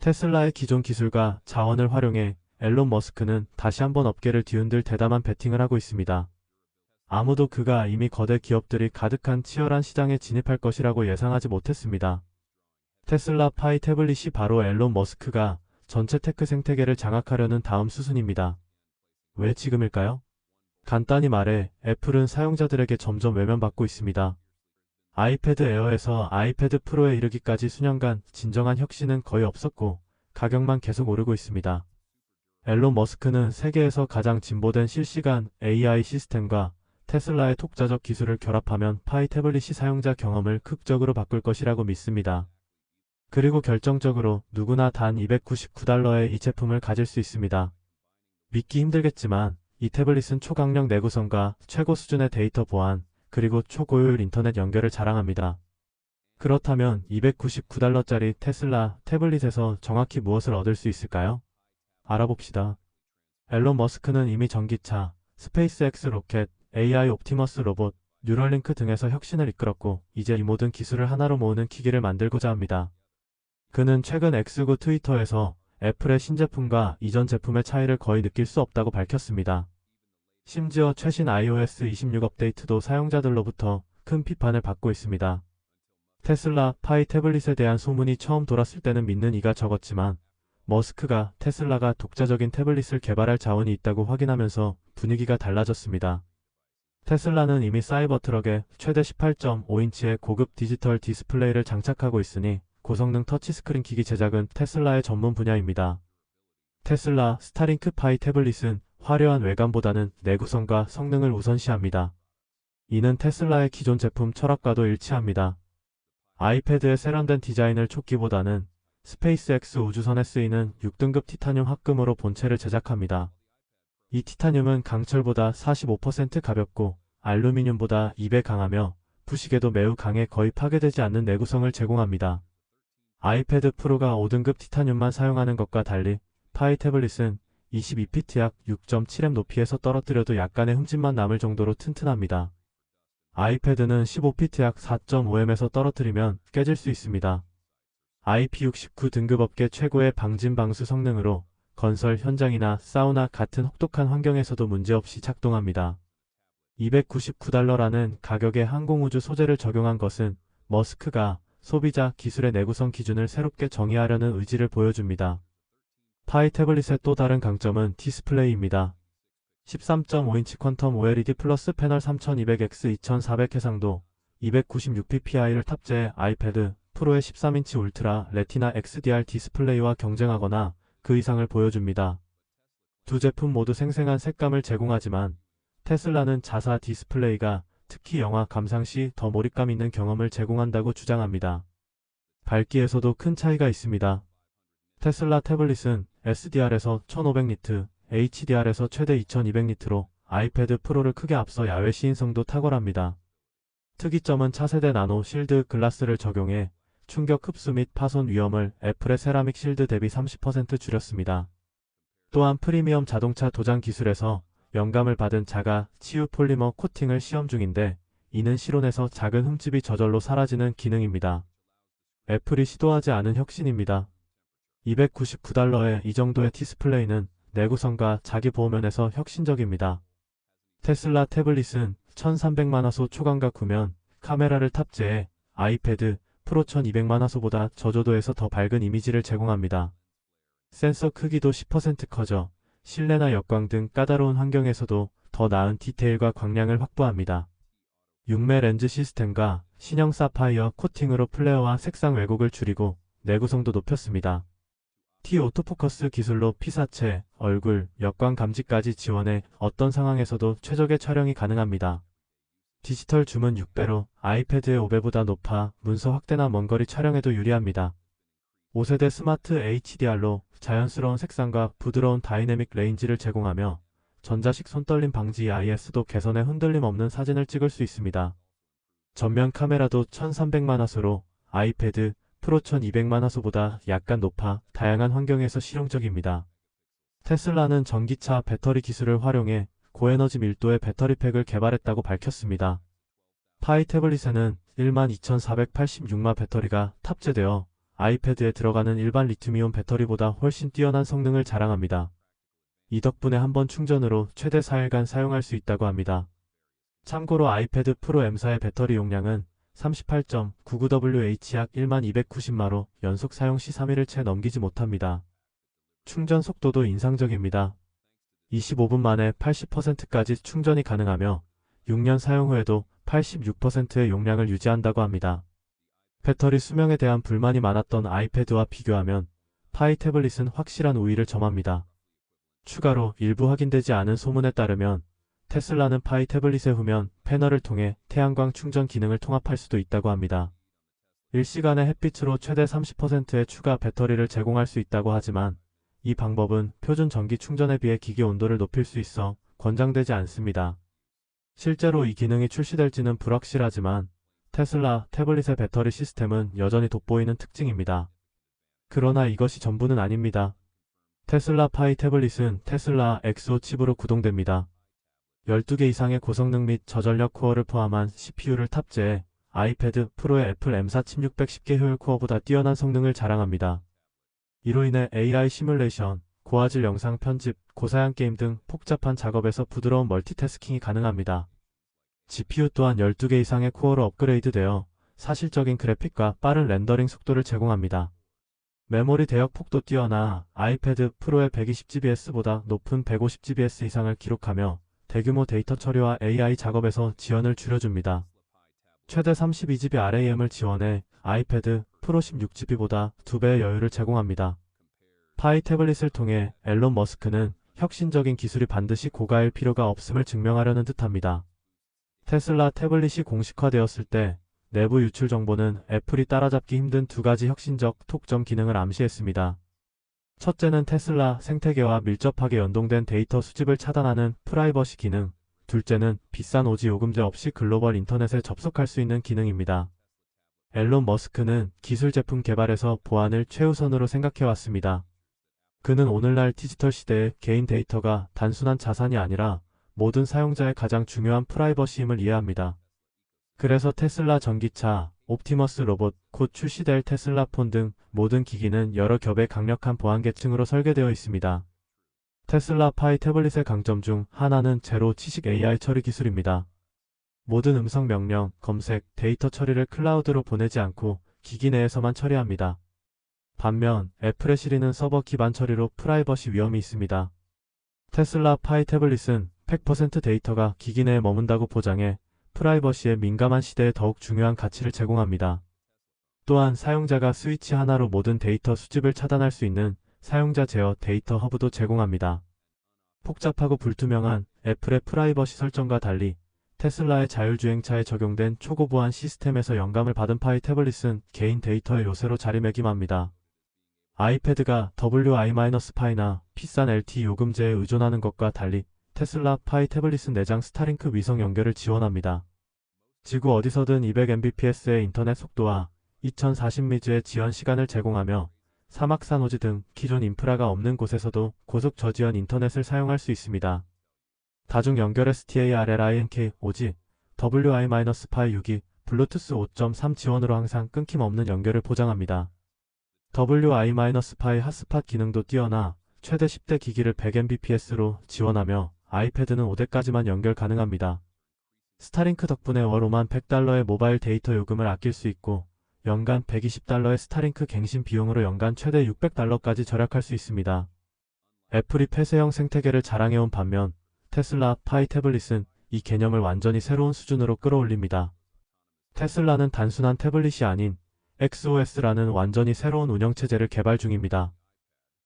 테슬라의 기존 기술과 자원을 활용해 앨런 머스크는 다시 한번 업계를 뒤흔들 대담한 베팅을 하고 있습니다. 아무도 그가 이미 거대 기업들이 가득한 치열한 시장에 진입할 것이라고 예상하지 못했습니다. 테슬라 파이 태블릿이 바로 앨런 머스크가 전체 테크 생태계를 장악하려는 다음 수순입니다. 왜 지금일까요? 간단히 말해 애플은 사용자들에게 점점 외면받고 있습니다. 아이패드 에어에서 아이패드 프로에 이르기까지 수년간 진정한 혁신은 거의 없었고 가격만 계속 오르고 있습니다. 앨런 머스크는 세계에서 가장 진보된 실시간 AI 시스템과 테슬라의 독자적 기술을 결합하면 파이 태블릿이 사용자 경험을 극적으로 바꿀 것이라고 믿습니다. 그리고 결정적으로 누구나 단 $299에 이 제품을 가질 수 있습니다. 믿기 힘들겠지만 이 태블릿은 초강력 내구성과 최고 수준의 데이터 보안, 그리고 초고효율 인터넷 연결을 자랑합니다. 그렇다면 $299짜리 테슬라 태블릿에서 정확히 무엇을 얻을 수 있을까요? 알아봅시다. 앨런 머스크는 이미 전기차, 스페이스X 로켓, AI 옵티머스 로봇, 뉴럴링크 등에서 혁신을 이끌었고 이제 이 모든 기술을 하나로 모으는 기기를 만들고자 합니다. 그는 최근 X구 트위터에서 애플의 신제품과 이전 제품의 차이를 거의 느낄 수 없다고 밝혔습니다. 심지어 최신 iOS 26 업데이트도 사용자들로부터 큰 비판을 받고 있습니다. 테슬라 파이 태블릿에 대한 소문이 처음 돌았을 때는 믿는 이가 적었지만 머스크가 테슬라가 독자적인 태블릿을 개발할 자원이 있다고 확인하면서 분위기가 달라졌습니다. 테슬라는 이미 사이버트럭에 최대 18.5인치의 고급 디지털 디스플레이를 장착하고 있으니 고성능 터치스크린 기기 제작은 테슬라의 전문 분야입니다. 테슬라 스타링크 파이 태블릿은 화려한 외관보다는 내구성과 성능을 우선시합니다. 이는 테슬라의 기존 제품 철학과도 일치합니다. 아이패드의 세련된 디자인을 쫓기보다는 스페이스X 우주선에 쓰이는 6등급 티타늄 합금으로 본체를 제작합니다. 이 티타늄은 강철보다 45% 가볍고 알루미늄보다 2배 강하며 부식에도 매우 강해 거의 파괴되지 않는 내구성을 제공합니다. 아이패드 프로가 5등급 티타늄만 사용하는 것과 달리 파이 태블릿은 22pt 약 6.7m 높이에서 떨어뜨려도 약간의 흠집만 남을 정도로 튼튼합니다. 아이패드는 15pt 약 4.5m에서 떨어뜨리면 깨질 수 있습니다. IP69 등급 업계 최고의 방진 방수 성능으로 건설 현장이나 사우나 같은 혹독한 환경에서도 문제없이 작동합니다. $299라는 가격의 항공우주 소재를 적용한 것은 머스크가 소비자 기술의 내구성 기준을 새롭게 정의하려는 의지를 보여줍니다. 파이 태블릿의 또 다른 강점은 디스플레이입니다. 13.5인치 퀀텀 OLED 플러스 패널 3200X 2400 해상도 296ppi를 탑재해 아이패드 프로의 13인치 울트라 레티나 XDR 디스플레이와 경쟁하거나 그 이상을 보여줍니다. 두 제품 모두 생생한 색감을 제공하지만 테슬라는 자사 디스플레이가 특히 영화 감상 시 더 몰입감 있는 경험을 제공한다고 주장합니다. 밝기에서도 큰 차이가 있습니다. 테슬라 태블릿은 SDR에서 1500니트, HDR에서 최대 2200니트로 아이패드 프로를 크게 앞서 야외 시인성도 탁월합니다. 특이점은 차세대 나노 실드 글라스를 적용해 충격 흡수 및 파손 위험을 애플의 세라믹 실드 대비 30% 줄였습니다. 또한 프리미엄 자동차 도장 기술에서 영감을 받은 자가 치유 폴리머 코팅을 시험 중인데 이는 실온에서 작은 흠집이 저절로 사라지는 기능입니다. 애플이 시도하지 않은 혁신입니다. $299에 이 정도의 디스플레이는 내구성과 자기 보호면에서 혁신적입니다. 테슬라 태블릿은 1300만화소 초광각 구면 카메라를 탑재해 아이패드 프로 1200만화소보다 저조도에서 더 밝은 이미지를 제공합니다. 센서 크기도 10% 커져 실내나 역광 등 까다로운 환경에서도 더 나은 디테일과 광량을 확보합니다. 6매 렌즈 시스템과 신형 사파이어 코팅으로 플레어와 색상 왜곡을 줄이고 내구성도 높였습니다. T 오토포커스 기술로 피사체, 얼굴, 역광 감지까지 지원해 어떤 상황에서도 최적의 촬영이 가능합니다. 디지털 줌은 6배로 아이패드의 5배보다 높아 문서 확대나 먼거리 촬영에도 유리합니다. 5세대 스마트 HDR로 자연스러운 색상과 부드러운 다이내믹 레인지를 제공하며 전자식 손떨림 방지 IS도 개선해 흔들림 없는 사진을 찍을 수 있습니다. 전면 카메라도 1300만화소로 아이패드 프로 1200만화소보다 약간 높아 다양한 환경에서 실용적입니다. 테슬라는 전기차 배터리 기술을 활용해 고에너지 밀도의 배터리팩을 개발했다고 밝혔습니다. 파이 태블릿에는 12,486마 배터리가 탑재되어 아이패드에 들어가는 일반 리튬이온 배터리보다 훨씬 뛰어난 성능을 자랑합니다. 이 덕분에 한 번 충전으로 최대 4일간 사용할 수 있다고 합니다. 참고로 아이패드 프로 M4의 배터리 용량은 38.99Wh 약 1290마로 연속 사용 시 3일을 채 넘기지 못합니다. 충전 속도도 인상적입니다. 25분 만에 80%까지 충전이 가능하며 6년 사용 후에도 86%의 용량을 유지한다고 합니다. 배터리 수명에 대한 불만이 많았던 아이패드와 비교하면 파이 태블릿은 확실한 우위를 점합니다. 추가로 일부 확인되지 않은 소문에 따르면 테슬라는 파이 태블릿의 후면 패널을 통해 태양광 충전 기능을 통합할 수도 있다고 합니다. 일시간의 햇빛으로 최대 30%의 추가 배터리를 제공할 수 있다고 하지만 이 방법은 표준 전기 충전에 비해 기기 온도를 높일 수 있어 권장되지 않습니다. 실제로 이 기능이 출시될지는 불확실하지만 테슬라 태블릿의 배터리 시스템은 여전히 돋보이는 특징입니다. 그러나 이것이 전부는 아닙니다. 테슬라 파이 태블릿은 테슬라 X5 칩으로 구동됩니다. 12개 이상의 고성능 및 저전력 코어를 포함한 CPU를 탑재해 아이패드 프로의 애플 M4 칩 610개 효율 코어보다 뛰어난 성능을 자랑합니다. 이로 인해 AI 시뮬레이션, 고화질 영상 편집, 고사양 게임 등 복잡한 작업에서 부드러운 멀티태스킹이 가능합니다. GPU 또한 12개 이상의 코어로 업그레이드되어 사실적인 그래픽과 빠른 렌더링 속도를 제공합니다. 메모리 대역 폭도 뛰어나 아이패드 프로의 120GBs보다 높은 150GBs 이상을 기록하며 대규모 데이터 처리와 AI 작업에서 지연을 줄여줍니다. 최대 32GB RAM을 지원해 아이패드 프로 16GB보다 2배의 여유를 제공합니다. 파이 태블릿을 통해 앨런 머스크는 혁신적인 기술이 반드시 고가일 필요가 없음을 증명하려는 듯합니다. 테슬라 태블릿이 공식화되었을 때 내부 유출 정보는 애플이 따라잡기 힘든 두 가지 혁신적 톡점 기능을 암시했습니다. 첫째는 테슬라 생태계와 밀접하게 연동된 데이터 수집을 차단하는 프라이버시 기능, 둘째는 비싼 오지 요금제 없이 글로벌 인터넷에 접속할 수 있는 기능입니다. 앨런 머스크는 기술 제품 개발에서 보안을 최우선으로 생각해왔습니다. 그는 오늘날 디지털 시대의 개인 데이터가 단순한 자산이 아니라 모든 사용자의 가장 중요한 프라이버시임을 이해합니다. 그래서 테슬라 전기차, 옵티머스 로봇, 곧 출시될 테슬라 폰 등 모든 기기는 여러 겹의 강력한 보안 계층으로 설계되어 있습니다. 테슬라 파이 태블릿의 강점 중 하나는 제로 치식 AI 처리 기술입니다. 모든 음성 명령, 검색, 데이터 처리를 클라우드로 보내지 않고 기기 내에서만 처리합니다. 반면 애플의 시리는 서버 기반 처리로 프라이버시 위험이 있습니다. 테슬라 파이 태블릿은 100% 데이터가 기기 내에 머문다고 보장해 프라이버시에 민감한 시대에 더욱 중요한 가치를 제공합니다. 또한 사용자가 스위치 하나로 모든 데이터 수집을 차단할 수 있는 사용자 제어 데이터 허브도 제공합니다. 복잡하고 불투명한 애플의 프라이버시 설정과 달리 테슬라의 자율주행차에 적용된 초고보안 시스템에서 영감을 받은 파이 태블릿은 개인 데이터의 요새로 자리매김합니다. 아이패드가 WI-Fi나 비싼 LTE 요금제에 의존하는 것과 달리 테슬라 파이 태블릿은 내장 스타링크 위성 연결을 지원합니다. 지구 어디서든 200mbps의 인터넷 속도와 2040미즈의 지연 시간을 제공하며 사막산호지 등 기존 인프라가 없는 곳에서도 고속 저지연 인터넷을 사용할 수 있습니다. 다중 연결 STARLINK 오지 WI-Fi 6이 블루투스 5.3 지원으로 항상 끊김없는 연결을 보장합니다. WI-Fi 핫스팟 기능도 뛰어나 최대 10대 기기를 100mbps로 지원하며 아이패드는 5대까지만 연결 가능합니다. 스타링크 덕분에 월 5만 $100의 모바일 데이터 요금을 아낄 수 있고 연간 $120의 스타링크 갱신 비용으로 연간 최대 $600까지 절약할 수 있습니다. 애플이 폐쇄형 생태계를 자랑해온 반면 테슬라 파이 태블릿은 이 개념을 완전히 새로운 수준으로 끌어올립니다. 테슬라는 단순한 태블릿이 아닌 XOS라는 완전히 새로운 운영체제를 개발 중입니다.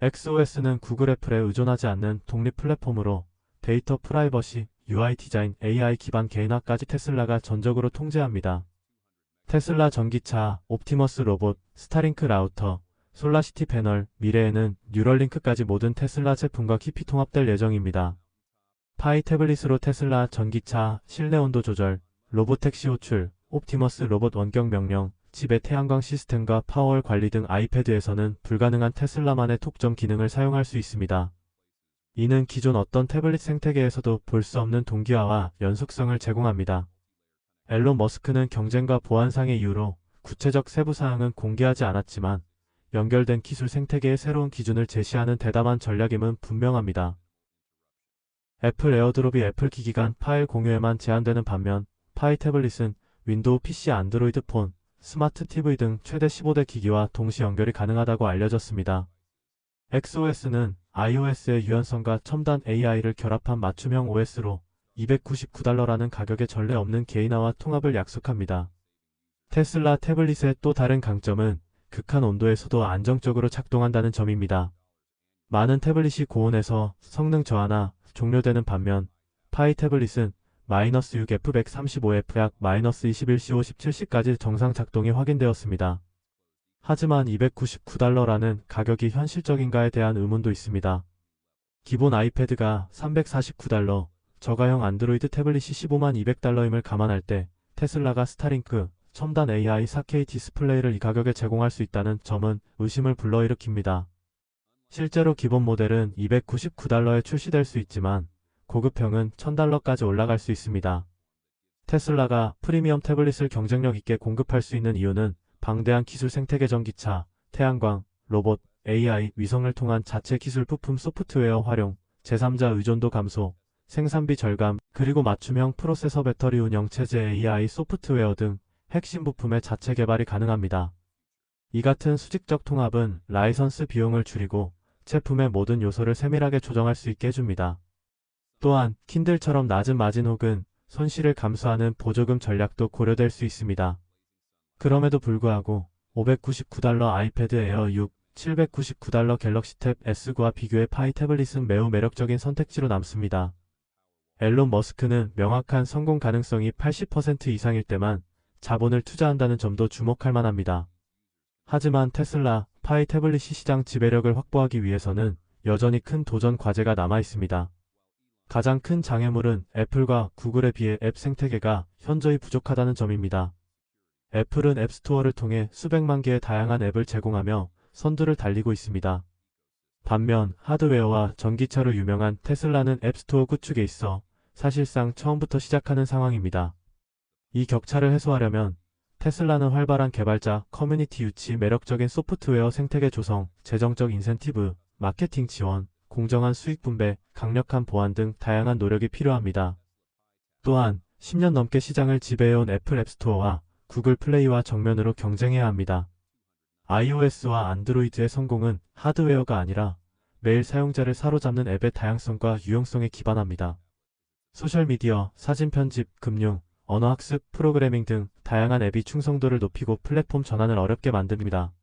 XOS는 구글 애플에 의존하지 않는 독립 플랫폼으로 데이터 프라이버시, UI 디자인, AI 기반 개인화까지 테슬라가 전적으로 통제합니다. 테슬라 전기차, 옵티머스 로봇, 스타링크 라우터, 솔라시티 패널, 미래에는 뉴럴링크까지 모든 테슬라 제품과 깊이 통합될 예정입니다. 파이 태블릿으로 테슬라 전기차, 실내 온도 조절, 로보택시 호출, 옵티머스 로봇 원격 명령, 집의 태양광 시스템과 파워월 관리 등 아이패드에서는 불가능한 테슬라만의 톡점 기능을 사용할 수 있습니다. 이는 기존 어떤 태블릿 생태계에서도 볼 수 없는 동기화와 연속성을 제공합니다. 앨런 머스크는 경쟁과 보안상의 이유로 구체적 세부 사항은 공개하지 않았지만 연결된 기술 생태계의 새로운 기준을 제시하는 대담한 전략임은 분명합니다. 애플 에어드롭이 애플 기기 간 파일 공유에만 제한되는 반면 파이 태블릿은 윈도우 PC, 안드로이드 폰, 스마트 TV 등 최대 15대 기기와 동시 연결이 가능하다고 알려졌습니다. XOS는 iOS의 유연성과 첨단 AI를 결합한 맞춤형 OS로 $299라는 가격에 전례 없는 개인화와 통합을 약속합니다. 테슬라 태블릿의 또 다른 강점은 극한 온도에서도 안정적으로 작동한다는 점입니다. 많은 태블릿이 고온에서 성능 저하나 종료되는 반면 파이 태블릿은 -6F135F 약 -21CO 17C까지 정상 작동이 확인되었습니다. 하지만 $299라는 가격이 현실적인가에 대한 의문도 있습니다. 기본 아이패드가 $349, 저가형 안드로이드 태블릿이 $15200임을 감안할 때 테슬라가 스타링크, 첨단 AI 4K 디스플레이를 이 가격에 제공할 수 있다는 점은 의심을 불러일으킵니다. 실제로 기본 모델은 $299에 출시될 수 있지만 고급형은 $1000까지 올라갈 수 있습니다. 테슬라가 프리미엄 태블릿을 경쟁력 있게 공급할 수 있는 이유는 방대한 기술 생태계 전기차, 태양광, 로봇, AI, 위성을 통한 자체 기술 부품 소프트웨어 활용, 제3자 의존도 감소, 생산비 절감, 그리고 맞춤형 프로세서 배터리 운영 체제 AI 소프트웨어 등 핵심 부품의 자체 개발이 가능합니다. 이 같은 수직적 통합은 라이선스 비용을 줄이고 제품의 모든 요소를 세밀하게 조정할 수 있게 해줍니다. 또한 킨들처럼 낮은 마진 혹은 손실을 감수하는 보조금 전략도 고려될 수 있습니다. 그럼에도 불구하고 $599 아이패드 에어 6, $799 갤럭시 탭 S9와 비교해 파이 태블릿은 매우 매력적인 선택지로 남습니다. 앨런 머스크는 명확한 성공 가능성이 80% 이상일 때만 자본을 투자한다는 점도 주목할 만합니다. 하지만 테슬라, 파이 태블릿 시장 지배력을 확보하기 위해서는 여전히 큰 도전 과제가 남아 있습니다. 가장 큰 장애물은 애플과 구글에 비해 앱 생태계가 현저히 부족하다는 점입니다. 애플은 앱스토어를 통해 수백만 개의 다양한 앱을 제공하며 선두를 달리고 있습니다. 반면 하드웨어와 전기차로 유명한 테슬라는 앱스토어 구축에 있어 사실상 처음부터 시작하는 상황입니다. 이 격차를 해소하려면 테슬라는 활발한 개발자, 커뮤니티 유치, 매력적인 소프트웨어 생태계 조성, 재정적 인센티브, 마케팅 지원, 공정한 수익 분배, 강력한 보안 등 다양한 노력이 필요합니다. 또한 10년 넘게 시장을 지배해온 애플 앱스토어와 구글 플레이와 정면으로 경쟁해야 합니다. iOS와 안드로이드의 성공은 하드웨어가 아니라 매일 사용자를 사로잡는 앱의 다양성과 유용성에 기반합니다. 소셜미디어, 사진 편집, 금융, 언어학습, 프로그래밍 등 다양한 앱이 충성도를 높이고 플랫폼 전환을 어렵게 만듭니다.